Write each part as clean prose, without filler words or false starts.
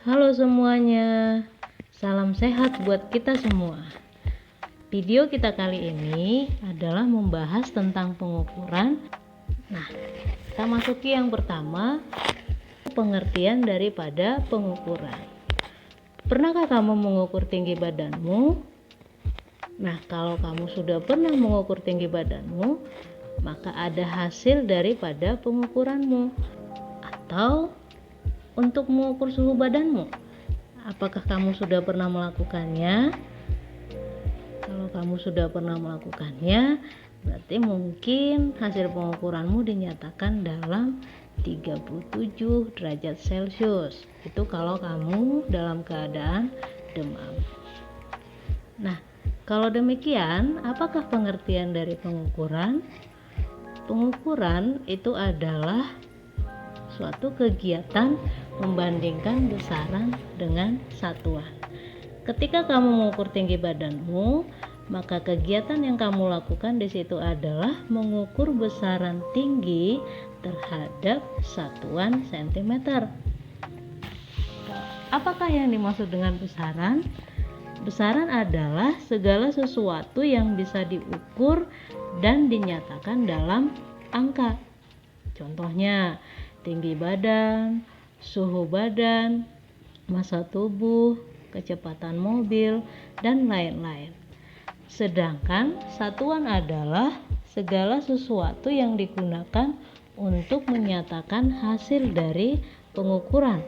Halo semuanya, salam sehat buat kita semua. Video kita kali ini adalah membahas tentang pengukuran. Nah, kita masuki yang pertama, pengertian daripada pengukuran. Pernahkah kamu mengukur tinggi badanmu? Nah, kalau kamu sudah pernah mengukur tinggi badanmu, maka ada hasil daripada pengukuranmu. Atau untuk mengukur suhu badanmu, apakah kamu sudah pernah melakukannya? Kalau kamu sudah pernah melakukannya, berarti mungkin hasil pengukuranmu dinyatakan dalam 37 derajat Celcius. Itu kalau kamu dalam keadaan demam. Nah, kalau demikian, apakah pengertian dari pengukuran? Pengukuran itu adalah suatu kegiatan membandingkan besaran dengan satuan. Ketika kamu mengukur tinggi badanmu, maka kegiatan yang kamu lakukan di situ adalah mengukur besaran tinggi terhadap satuan cm. Apakah yang dimaksud dengan besaran? Besaran adalah segala sesuatu yang bisa diukur dan dinyatakan dalam angka. Contohnya, tinggi badan, suhu badan, massa tubuh, kecepatan mobil, dan lain-lain. Sedangkan satuan adalah segala sesuatu yang digunakan untuk menyatakan hasil dari pengukuran.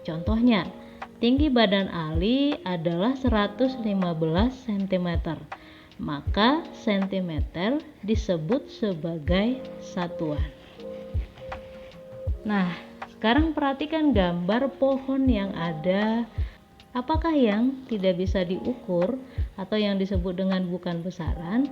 Contohnya, tinggi badan Ali adalah 115 cm. Maka cm disebut sebagai satuan. Nah, sekarang perhatikan gambar pohon yang ada. Apakah yang tidak bisa diukur atau yang disebut dengan bukan besaran?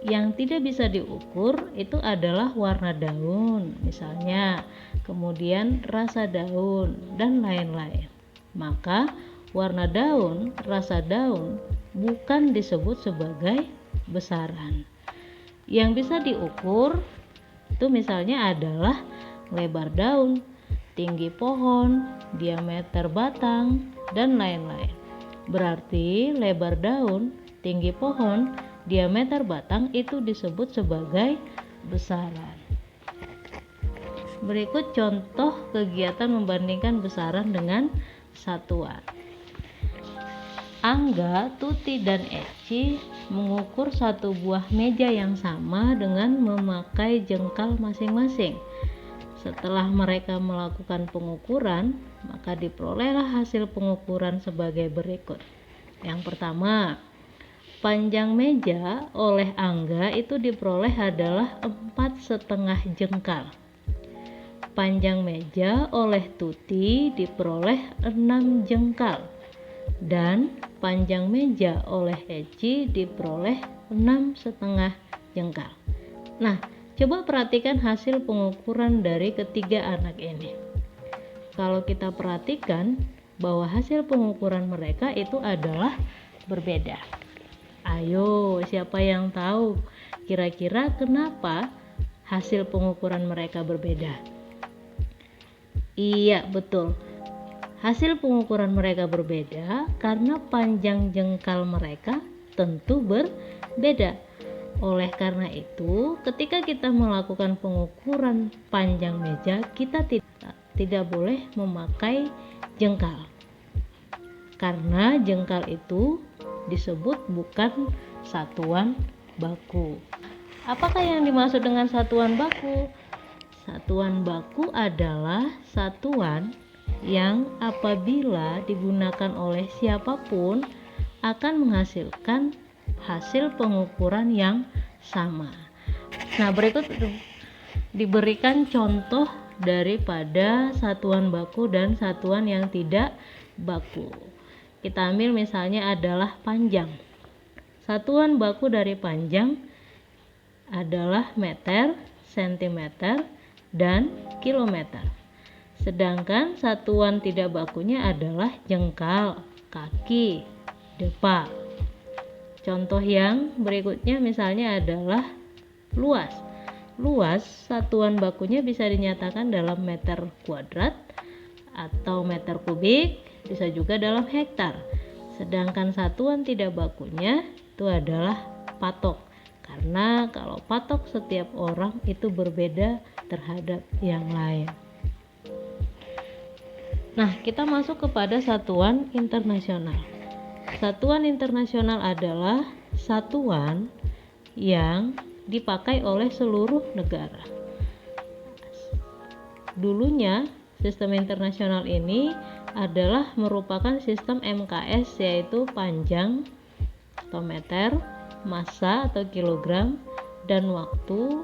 Yang tidak bisa diukur itu adalah warna daun, misalnya, kemudian rasa daun, dan lain-lain. Maka, warna daun, rasa daun bukan disebut sebagai besaran. Yang bisa diukur itu misalnya adalah lebar daun, tinggi pohon, diameter batang, dan lain-lain. Berarti lebar daun, tinggi pohon, diameter batang itu disebut sebagai besaran. Berikut contoh kegiatan membandingkan besaran dengan satuan. Angga, Tuti, dan Eci mengukur satu buah meja yang sama dengan memakai jengkal masing-masing. Setelah mereka melakukan pengukuran, maka diperolehlah hasil pengukuran sebagai berikut. Yang pertama, panjang meja oleh Angga itu diperoleh adalah 4,5 jengkal. Panjang meja oleh Tuti diperoleh 6 jengkal. Dan panjang meja oleh Eci diperoleh 6,5 jengkal. Nah, coba perhatikan hasil pengukuran dari ketiga anak ini. Kalau kita perhatikan bahwa hasil pengukuran mereka itu adalah berbeda. Ayo, siapa yang tahu kira-kira kenapa hasil pengukuran mereka berbeda? Iya, betul. Hasil pengukuran mereka berbeda karena panjang jengkal mereka tentu berbeda. Oleh karena itu, ketika kita melakukan pengukuran panjang meja, kita tidak boleh memakai jengkal. Karena jengkal itu disebut bukan satuan baku. Apakah yang dimaksud dengan satuan baku? Satuan baku adalah satuan yang apabila digunakan oleh siapapun akan menghasilkan hasil pengukuran yang sama. Nah, berikut diberikan contoh daripada satuan baku dan satuan yang tidak baku. Kita ambil misalnya adalah panjang. Satuan baku dari panjang adalah meter, sentimeter, dan kilometer. Sedangkan satuan tidak bakunya adalah jengkal, kaki, depa. Contoh yang berikutnya misalnya adalah luas. Luas, satuan bakunya bisa dinyatakan dalam meter kuadrat atau meter kubik, bisa juga dalam hektar. Sedangkan satuan tidak bakunya itu adalah patok. Karena kalau patok setiap orang itu berbeda terhadap yang lain. Nah, kita masuk kepada satuan internasional. Satuan internasional adalah satuan yang dipakai oleh seluruh negara. Dulunya, sistem internasional ini adalah merupakan sistem MKS, yaitu panjang atau meter, massa atau kilogram, dan waktu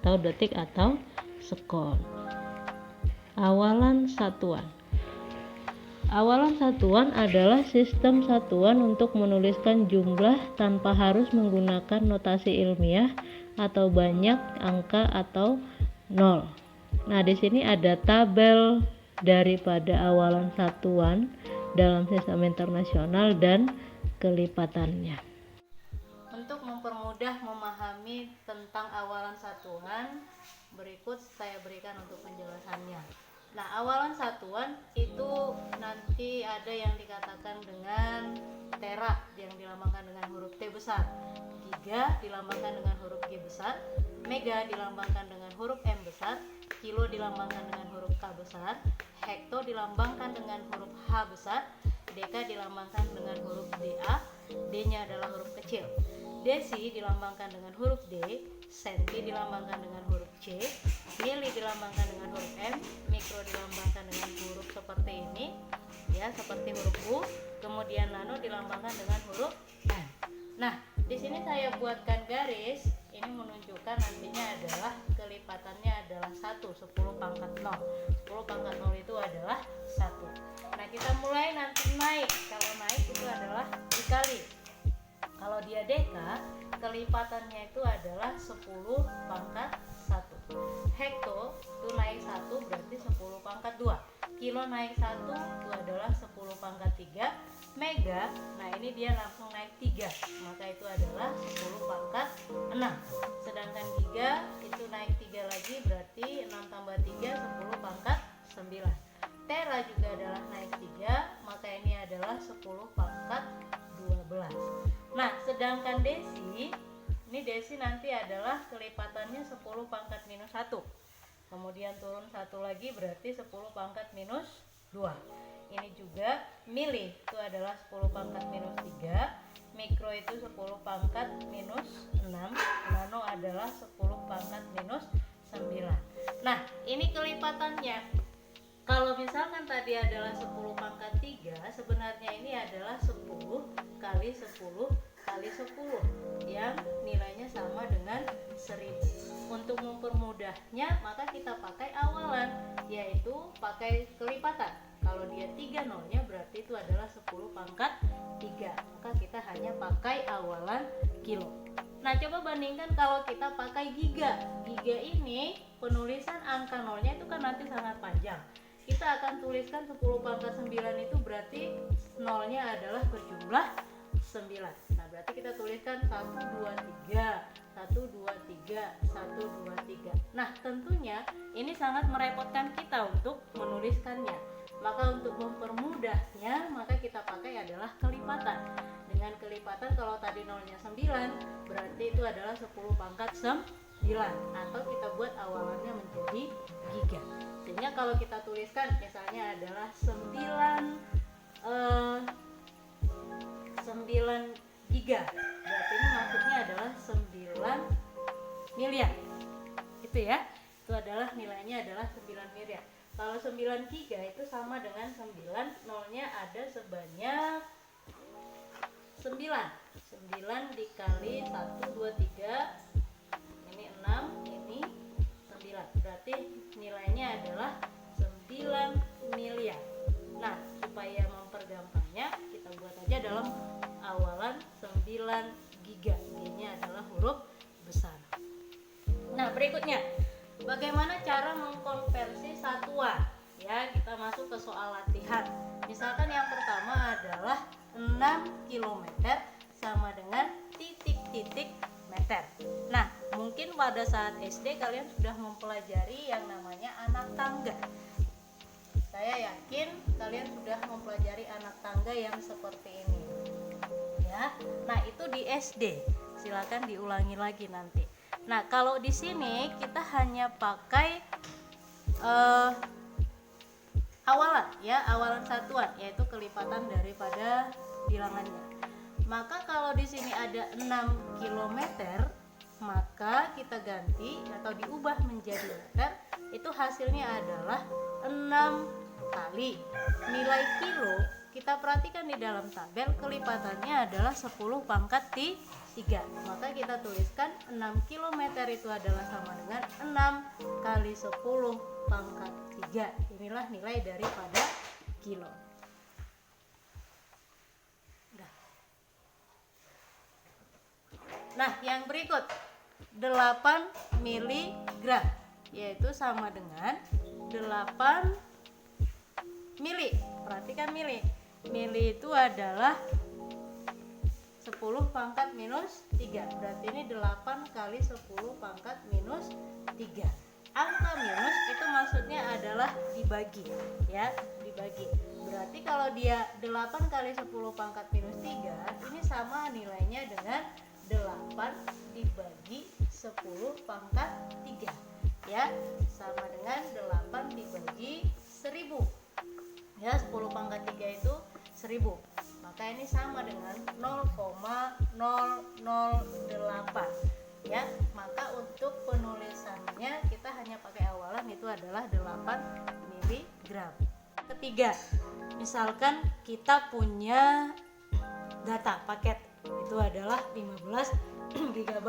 atau detik atau sekon. Awalan satuan. Awalan satuan adalah sistem satuan untuk menuliskan jumlah tanpa harus menggunakan notasi ilmiah atau banyak angka atau nol. Nah, di sini ada tabel daripada awalan satuan dalam sistem internasional dan kelipatannya. Untuk mempermudah memahami tentang awalan satuan, berikut saya berikan untuk penjelasannya. Nah, awalan satuan itu nanti ada yang dikatakan dengan tera yang dilambangkan dengan huruf T besar, giga dilambangkan dengan huruf G besar, mega dilambangkan dengan huruf M besar, kilo dilambangkan dengan huruf K besar, hekto dilambangkan dengan huruf H besar, deka dilambangkan dengan huruf DA, D-nya adalah huruf kecil, desi dilambangkan dengan huruf D, senti dilambangkan dengan huruf C, mili dilambangkan dengan huruf M, mikro dilambangkan dengan huruf seperti ini, ya, seperti huruf U, kemudian nano dilambangkan dengan huruf N. Nah, di sini saya buatkan garis. Ini menunjukkan nantinya adalah kelipatannya adalah 1, 10 pangkat 0. 10 pangkat 0 itu adalah 1. Nah, kita mulai nanti naik. Kalau naik itu adalah dikali. Kalau dia deka, kelipatannya itu adalah 10 pangkat 1. Hekto itu naik 1 berarti 10 pangkat 2. Kilo naik 1 itu adalah 10 pangkat 3. Mega, nah ini dia langsung naik 3, maka itu adalah 10 pangkat 6. Sedangkan giga itu naik 3 lagi berarti 6 tambah 3 10 pangkat 9. Tera juga adalah naik 3, maka ini adalah 10 pangkat 12. Nah, sedangkan desi, ini desi nanti adalah kelipatannya 10 pangkat minus 1. Kemudian turun 1 lagi berarti 10 pangkat minus 2. Ini juga mili itu adalah 10 pangkat minus 3, mikro itu 10 pangkat minus 6, nano adalah 10 pangkat minus 9. Nah, ini kelipatannya. Kalau misalkan tadi adalah 10 pangkat 3, sebenarnya ini adalah 10 kali 10 kali 10 yang nilainya sama dengan 1000. Untuk mempermudahnya, maka kita pakai awalan, yaitu pakai kelipatan. Kalau dia 3 nolnya berarti itu adalah 10 pangkat 3, maka kita hanya pakai awalan kilo. Nah, coba bandingkan kalau kita pakai giga. Giga ini penulisan angka nolnya itu kan nanti sangat panjang. Kita akan tuliskan 10 pangkat 9 itu berarti nolnya adalah berjumlah 9. Nah, berarti kita tuliskan 1, 2, 3, 1, 2, 3, 1, 2, 3. Nah, tentunya ini sangat merepotkan kita untuk menuliskannya. Maka untuk mempermudahnya, maka kita pakai adalah kelipatan. Dengan kelipatan, kalau tadi nolnya 9, berarti itu adalah 10 pangkat 9. Atau kita buat awalannya menjadi giga. Sehingga kalau kita tuliskan misalnya adalah 9 giga, berarti ini maksudnya adalah 9 miliar. Itu ya, itu adalah nilainya adalah 9 miliar. Kalau 9 giga itu sama dengan 9, nolnya ada sebanyak 9. 9 dikali 1, 2, 3, ini 6, ini 9. Berarti nilainya adalah 9 miliar. Nah, supaya mempergampangnya, kita buat aja dalam awalan 9 giga. Ini adalah huruf besar. Nah, berikutnya, bagaimana cara mengkonversi satuan? Ya, kita masuk ke soal latihan. Misalkan yang pertama adalah 6 km sama dengan titik-titik meter. Nah, mungkin pada saat SD kalian sudah mempelajari yang namanya anak tangga. Saya yakin kalian sudah mempelajari anak tangga yang seperti ini. Ya. Nah, itu di SD. Silakan diulangi lagi nanti. Nah, kalau di sini kita hanya pakai awalan ya, awalan satuan yaitu kelipatan daripada bilangannya. Maka kalau di sini ada 6 km, maka kita ganti atau diubah menjadi meter, itu hasilnya adalah 6 kali nilai kilo. Kita perhatikan di dalam tabel kelipatannya adalah 10 pangkat 3. Maka kita tuliskan 6 km itu adalah sama dengan 6 kali 10 pangkat 3. Inilah nilai daripada kilo. Nah, yang berikut 8 miligram, yaitu sama dengan 8 mili. Perhatikan mili. Mili itu adalah 10 pangkat minus 3. Berarti ini 8 kali 10 pangkat minus 3. Angka minus itu maksudnya adalah dibagi, ya, dibagi. Berarti kalau dia 8 kali 10 pangkat minus 3, ini sama nilainya dengan 8 dibagi 10 pangkat 3, ya, sama dengan 8 dibagi 1000, ya, 10 pangkat 3 itu 1000. Maka ini sama dengan 0,008, ya. Maka untuk penulisannya kita hanya pakai awalan, itu adalah 8 miligram. Ketiga, misalkan kita punya data paket itu adalah 15 GB.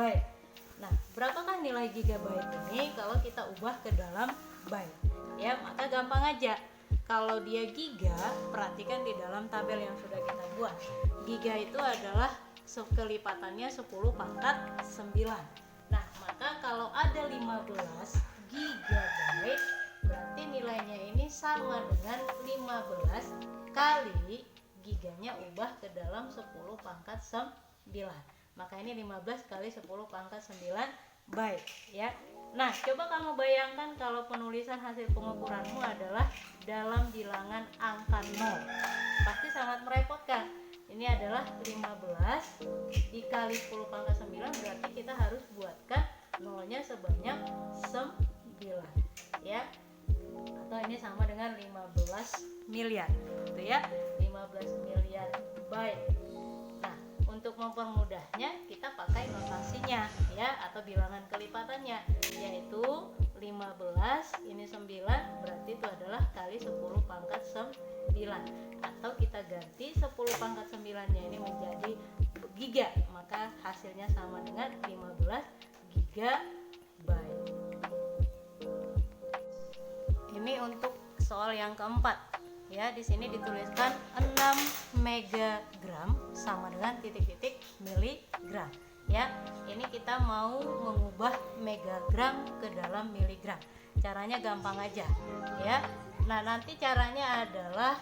Nah, berapakah nilai gigabyte ini kalau kita ubah ke dalam byte? Ya, maka gampang aja. Kalau dia giga, perhatikan di dalam tabel yang sudah kita buat. Giga itu adalah kelipatannya 10 pangkat 9. Nah, maka kalau ada 15 GB, berarti nilainya ini sama dengan 15 kali giganya ubah ke dalam 10 pangkat 9. Maka ini 15 kali 10 pangkat 9 byte, ya. Nah, coba kamu bayangkan kalau penulisan hasil pengukuranmu adalah dalam bilangan angka 0. Pasti sangat merepotkan. Ini adalah 15 dikali 10 pangkat 9, berarti kita harus buatkan nolnya sebanyak 9, ya. Atau ini sama dengan 15 miliar, gitu ya. 15 miliar byte. Nah, untuk mempermudahnya kita pakai notasinya, ya, atau bilangan kelipatannya, yaitu 15 ini 9, berarti itu adalah kali 10 pangkat 9. Atau kita ganti 10 pangkat 9-nya ini menjadi giga, maka hasilnya sama dengan 15 gigabyte. Ini untuk soal yang keempat. Ya, di sini dituliskan 6 megagram sama dengan titik-titik miligram. Ya, ini kita mau mengubah megagram ke dalam miligram. Caranya gampang aja, ya. Nah, nanti caranya adalah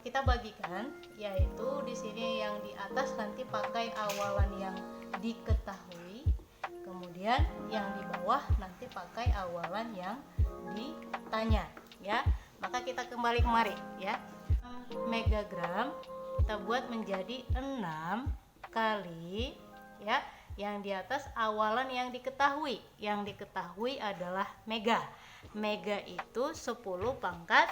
kita bagikan, yaitu di sini yang di atas nanti pakai awalan yang diketahui, kemudian yang di bawah nanti pakai awalan yang ditanya, ya. Maka kita kembali kemari, ya. Megagram kita buat menjadi 6 kali, ya, yang di atas awalan yang diketahui. Yang diketahui adalah mega. Mega itu 10 pangkat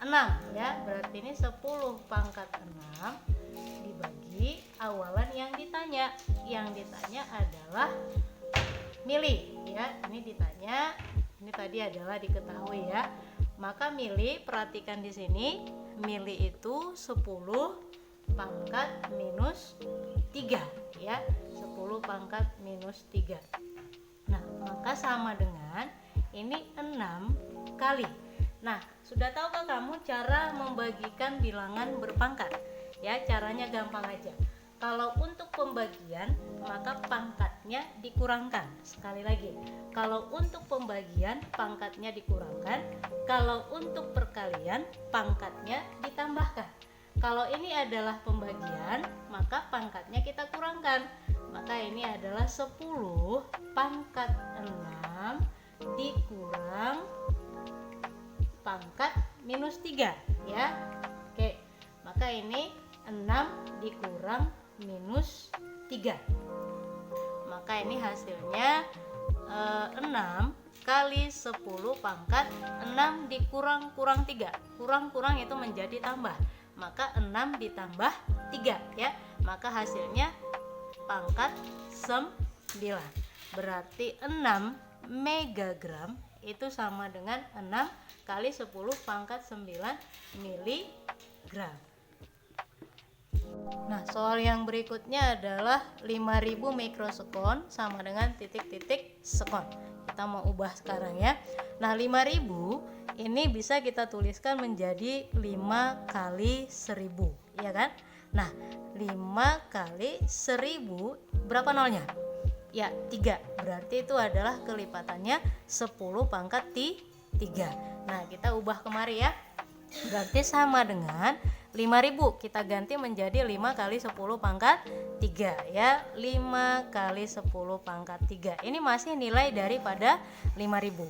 6, ya. Berarti ini 10 pangkat 6 dibagi awalan yang ditanya. Yang ditanya adalah mili, ya. Ini ditanya, ini tadi adalah diketahui, ya. Maka mili, perhatikan di sini, mili itu 10 pangkat minus 3, ya. 10 pangkat minus 3. Nah, maka sama dengan ini 6 kali. Nah, sudah tahukah kamu cara membagikan bilangan berpangkat? Ya, caranya gampang aja. Kalau untuk pembagian, maka pangkatnya dikurangkan. Sekali lagi, kalau untuk pembagian, pangkatnya dikurangkan. Kalau untuk perkalian, pangkatnya ditambahkan. Kalau ini adalah pembagian, maka pangkatnya kita kurangkan. Maka ini adalah 10 pangkat 6 dikurang pangkat minus 3 ya. Oke, maka ini 6 dikurang minus 3. Maka ini hasilnya 6 kali 10 pangkat 6 dikurang 3. Kurang itu menjadi tambah. Maka 6 ditambah 3 ya. Maka hasilnya pangkat 9. Berarti 6 megagram itu sama dengan 6 kali 10 pangkat 9 miligram. Nah, soal yang berikutnya adalah 5000 mikrosekon sama dengan titik-titik sekon. Kita mau ubah sekarang ya. Nah, 5000 ini bisa kita tuliskan menjadi 5 kali 1000, ya kan? Nah, 5 kali 1000 berapa nolnya? Ya, 3. Berarti itu adalah kelipatannya 10 pangkat 3. Nah, kita ubah kemari ya. Berarti sama dengan 5000 kita ganti menjadi 5 kali 10 pangkat 3 ya. 5 kali 10 pangkat 3. Ini masih nilai daripada 5000.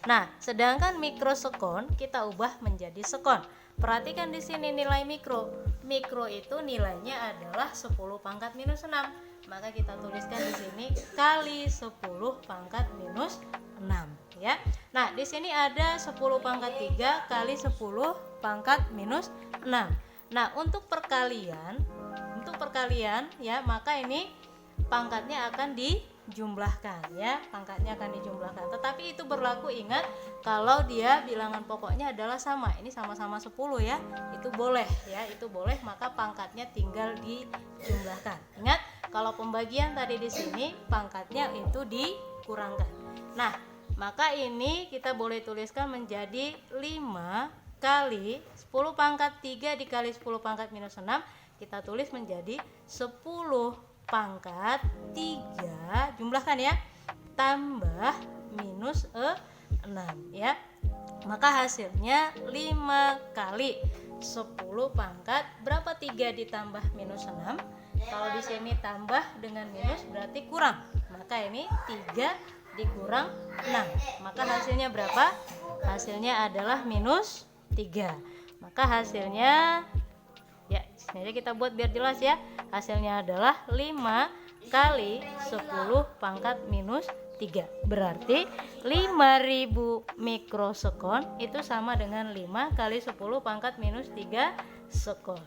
Nah, sedangkan mikrosekon kita ubah menjadi sekon. Perhatikan di sini nilai mikro. Mikro itu nilainya adalah 10 pangkat minus 6. Maka kita tuliskan di sini kali 10 pangkat minus 6 ya. Nah, di sini ada 10 pangkat 3 kali 10 pangkat minus 6. Nah, untuk perkalian ya, maka ini pangkatnya akan dijumlahkan ya. Pangkatnya akan dijumlahkan. Tetapi itu berlaku, ingat, kalau dia bilangan pokoknya adalah sama. Ini sama-sama 10 ya. Itu boleh ya, itu boleh, maka pangkatnya tinggal dijumlahkan. Ingat, kalau pembagian tadi di sini pangkatnya itu dikurangkan. Nah, maka ini kita boleh tuliskan menjadi 5 kali 10 pangkat 3 dikali 10 pangkat minus 6. Kita tulis menjadi 10 pangkat 3, jumlahkan ya, tambah minus 6 ya. Maka hasilnya 5 kali 10 pangkat berapa? 3 ditambah minus 6. Kalau di sini tambah dengan minus berarti kurang. Maka ini 3 dikurang 6. Maka hasilnya berapa? Hasilnya adalah minus 3. Maka hasilnya ya, sini kita buat biar jelas ya. Hasilnya adalah 5 kali 10 pangkat minus 3. Berarti 5000 mikrosekon itu sama dengan 5 kali 10 pangkat minus 3 sekon.